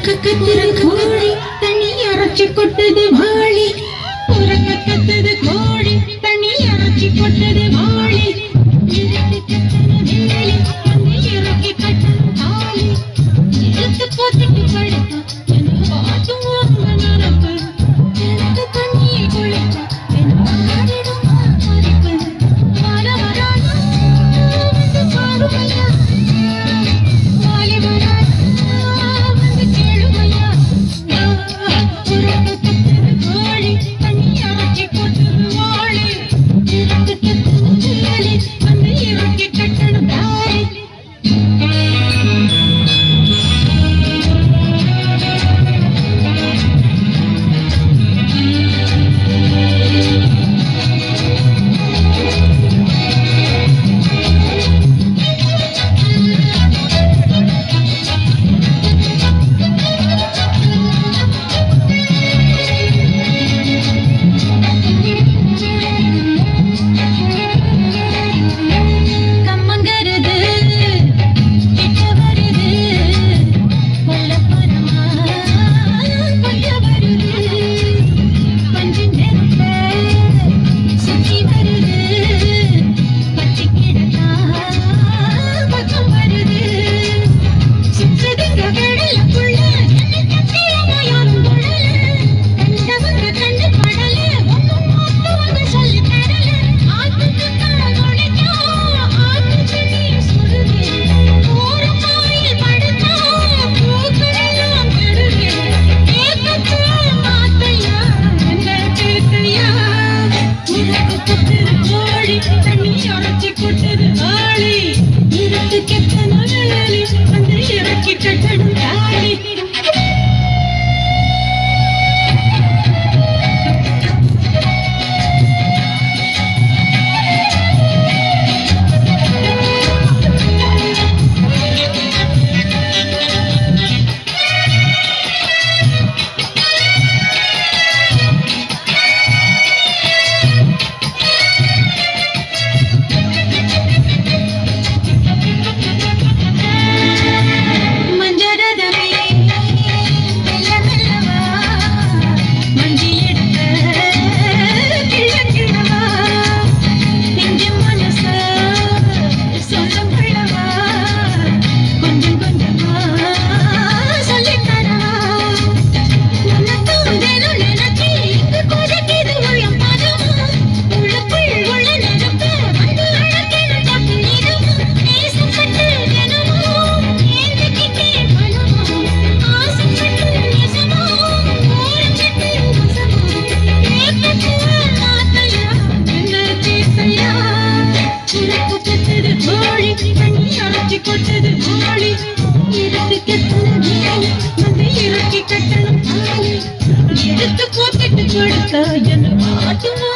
கத்துது கோழி தண்ணி அரைச்சி கொட்டது வாழி உறக்க கத்துது கோழி தண்ணி அரைச்சி கொட்டது வாழி இறக்கி கத்தன வேலி வந்து இறக்கி கட்டணும் தாலி இழுத்து போத்திட்டு படுத்தா எனக்கு பாட்டுவாங்க நிரப்பு எனக்கு தண்ணியை குளித்தா எனக்கு ஆடிடும் மதிப்பு வாழ வரானா வந்து பாருமையா வாலி வரானா கொட்டது வாழி இறக்கி கட்டணும் வேலி வந்து இறக்கி கட்டணும் தாலி எடுத்து போத்திட்டு கொடுத்தா என்ன மாட்டுமா